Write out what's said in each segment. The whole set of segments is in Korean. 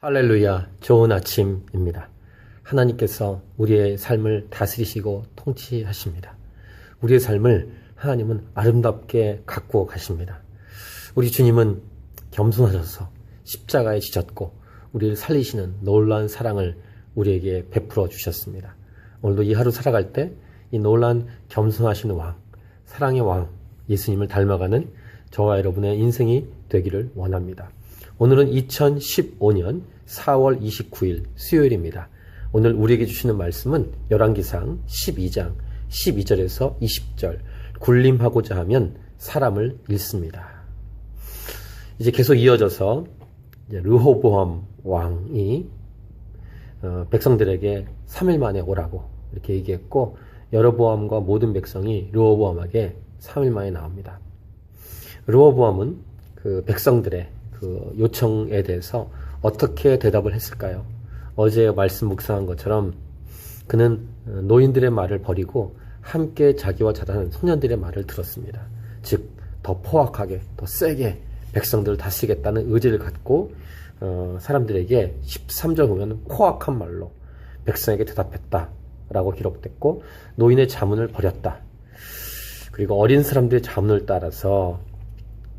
할렐루야, 좋은 아침입니다. 하나님께서 우리의 삶을 다스리시고 통치하십니다. 우리의 삶을 하나님은 아름답게 가꾸어 가십니다. 우리 주님은 겸손하셔서 십자가에 지셨고 우리를 살리시는 놀라운 사랑을 우리에게 베풀어 주셨습니다. 오늘도 이 하루 살아갈 때 이 놀라운 겸손하신 왕, 사랑의 왕 예수님을 닮아가는 저와 여러분의 인생이 되기를 원합니다. 오늘은 2015년 4월 29일 수요일입니다. 오늘 우리에게 주시는 말씀은 열왕기상 12장 12절에서 20절. 굴림하고자 하면 사람을 잃습니다. 이제 계속 이어져서 르호보암 왕이 백성들에게 3일 만에 오라고 이렇게 얘기했고, 여로보암과 모든 백성이 르호보암에게 3일 만에 나옵니다. 르호보암은 그 백성들의 그 요청에 대해서 어떻게 대답을 했을까요? 어제 말씀 묵상한 것처럼 그는 노인들의 말을 버리고 함께 자기와 자라는 소년들의 말을 들었습니다. 즉, 더 포악하게, 더 세게 백성들을 다스리겠다는 의지를 갖고 사람들에게 13절 보면 코악한 말로 백성에게 대답했다라고 기록됐고, 노인의 자문을 버렸다. 그리고 어린 사람들의 자문을 따라서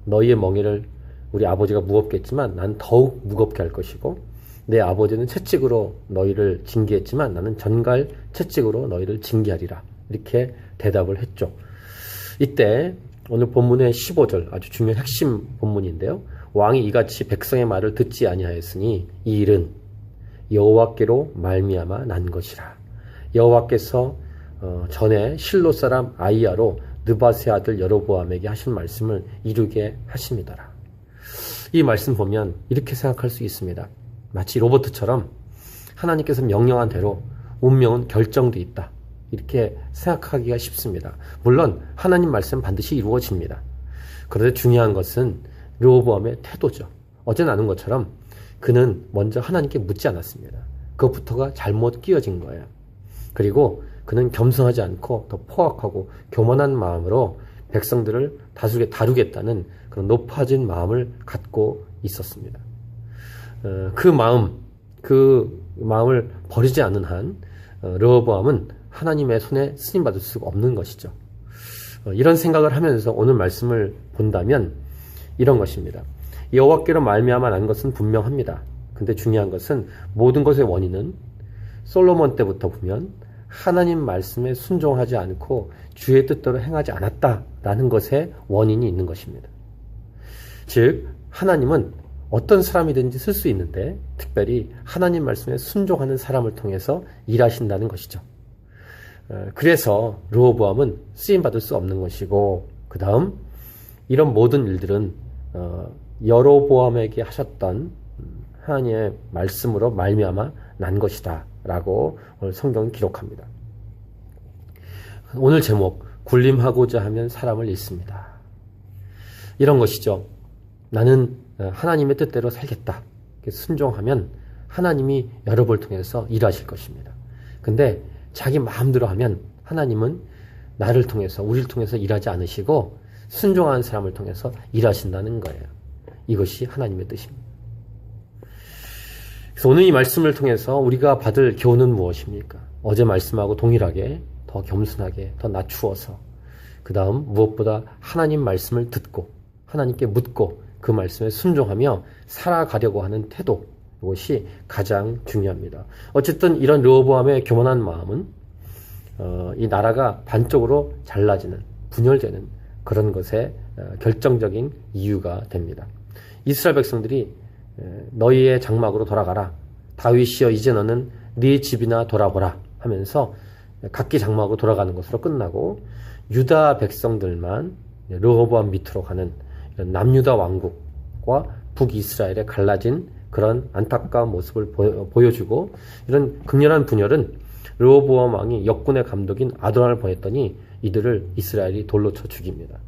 너희의 멍에를 우리 아버지가 무겁겠지만 난 더욱 무겁게 할 것이고, 내 아버지는 채찍으로 너희를 징계했지만 나는 전갈 채찍으로 너희를 징계하리라. 이렇게 대답을 했죠. 이때 오늘 본문의 15절, 아주 중요한 핵심 본문인데요. 왕이 이같이 백성의 말을 듣지 아니하였으니 이 일은 여호와께로 말미암아 난 것이라. 여호와께서 전에 실로 사람 아이야로 느밧의 아들 여로보암에게 하신 말씀을 이루게 하심이더라. 이 말씀 보면 이렇게 생각할 수 있습니다. 마치 로봇처럼 하나님께서 명령한 대로 운명은 결정되어 있다. 이렇게 생각하기가 쉽습니다. 물론 하나님 말씀 반드시 이루어집니다. 그런데 중요한 것은 르호보암의 태도죠. 어제 나눈 것처럼 그는 먼저 하나님께 묻지 않았습니다. 그것부터가 잘못 끼어진 거예요. 그리고 그는 겸손하지 않고 더 포악하고 교만한 마음으로 백성들을 다루겠다는 그런 높아진 마음을 갖고 있었습니다. 그 마음을 버리지 않는 한 르호보암은 하나님의 손에 쓰임받을 수가 없는 것이죠. 이런 생각을 하면서 오늘 말씀을 본다면 이런 것입니다. 여호와께로 말미암아 난 것은 분명합니다. 근데 중요한 것은 모든 것의 원인은 솔로몬 때부터 보면 하나님 말씀에 순종하지 않고 주의 뜻대로 행하지 않았다라는 것에 원인이 있는 것입니다. 즉, 하나님은 어떤 사람이든지 쓸 수 있는데 특별히 하나님 말씀에 순종하는 사람을 통해서 일하신다는 것이죠. 그래서 르호보암은 쓰임받을 수 없는 것이고, 그 다음 이런 모든 일들은 여로보암에게 하셨던 하나님의 말씀으로 말미암아 난 것이다 라고 오늘 성경은 기록합니다. 오늘 제목, 굴림하고자 하면 사람을 잃습니다. 이런 것이죠. 나는 하나님의 뜻대로 살겠다. 순종하면 하나님이 여러분을 통해서 일하실 것입니다. 근데 자기 마음대로 하면 하나님은 나를 통해서, 우리를 통해서 일하지 않으시고 순종하는 사람을 통해서 일하신다는 거예요. 이것이 하나님의 뜻입니다. 그래서 오늘 이 말씀을 통해서 우리가 받을 교훈은 무엇입니까? 어제 말씀하고 동일하게 더 겸손하게, 더 낮추어서, 그 다음 무엇보다 하나님 말씀을 듣고 하나님께 묻고 그 말씀에 순종하며 살아가려고 하는 태도, 이것이 가장 중요합니다. 어쨌든 이런 르호보암의 교만한 마음은 이 나라가 반쪽으로 잘라지는, 분열되는 그런 것에 결정적인 이유가 됩니다. 이스라엘 백성들이 너희의 장막으로 돌아가라. 다윗이여 이제 너는 네 집이나 돌아보라 하면서 각기 장막으로 돌아가는 것으로 끝나고, 유다 백성들만 르호보암 밑으로 가는 이런 남유다 왕국과 북이스라엘에 갈라진 그런 안타까운 모습을 보여주고, 이런 극렬한 분열은 르호보암 왕이 역군의 감독인 아도람을 보냈더니 이들을 이스라엘이 돌로 쳐 죽입니다.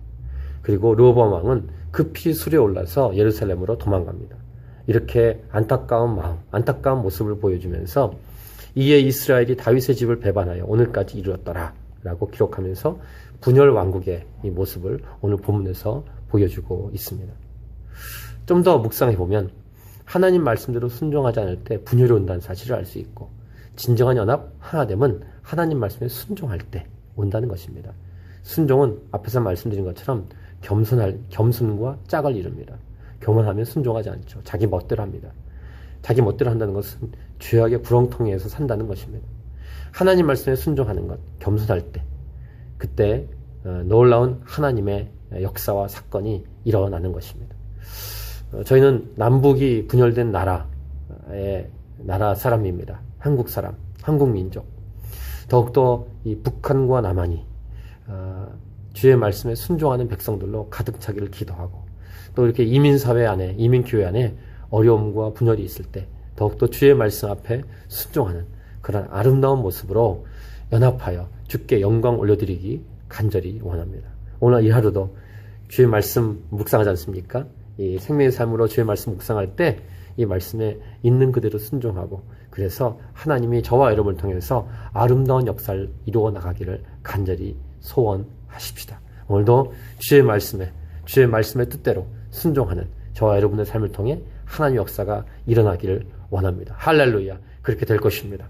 그리고 르호보암 왕은 급히 술에 올라서 예루살렘으로 도망갑니다. 이렇게 안타까운 마음, 안타까운 모습을 보여주면서 이에 이스라엘이 다윗의 집을 배반하여 오늘까지 이르렀더라 라고 기록하면서 분열 왕국의 이 모습을 오늘 본문에서 보여주고 있습니다. 좀 더 묵상해 보면 하나님 말씀대로 순종하지 않을 때 분열이 온다는 사실을 알 수 있고, 진정한 연합, 하나됨은 하나님 말씀에 순종할 때 온다는 것입니다. 순종은 앞에서 말씀드린 것처럼 겸손과 짝을 이룹니다. 교만하면 순종하지 않죠. 자기 멋대로 합니다. 자기 멋대로 한다는 것은 죄악의 구렁텅이에서 산다는 것입니다. 하나님 말씀에 순종하는 것, 겸손할 때, 그때 놀라운 하나님의 역사와 사건이 일어나는 것입니다. 저희는 남북이 분열된 나라의 나라 사람입니다. 한국 사람, 한국 민족. 더욱더 이 북한과 남한이 주의 말씀에 순종하는 백성들로 가득 차기를 기도하고, 또 이렇게 이민사회 안에, 이민교회 안에 어려움과 분열이 있을 때 더욱더 주의 말씀 앞에 순종하는 그런 아름다운 모습으로 연합하여 주께 영광 올려드리기 간절히 원합니다. 오늘 이 하루도 주의 말씀 묵상하지 않습니까? 이 생명의 삶으로 주의 말씀 묵상할 때 이 말씀에 있는 그대로 순종하고, 그래서 하나님이 저와 여러분을 통해서 아름다운 역사를 이루어 나가기를 간절히 소원하십시다. 오늘도 주의 말씀의 뜻대로 순종하는 저와 여러분의 삶을 통해 하나님의 역사가 일어나기를 원합니다. 할렐루야. 그렇게 될 것입니다.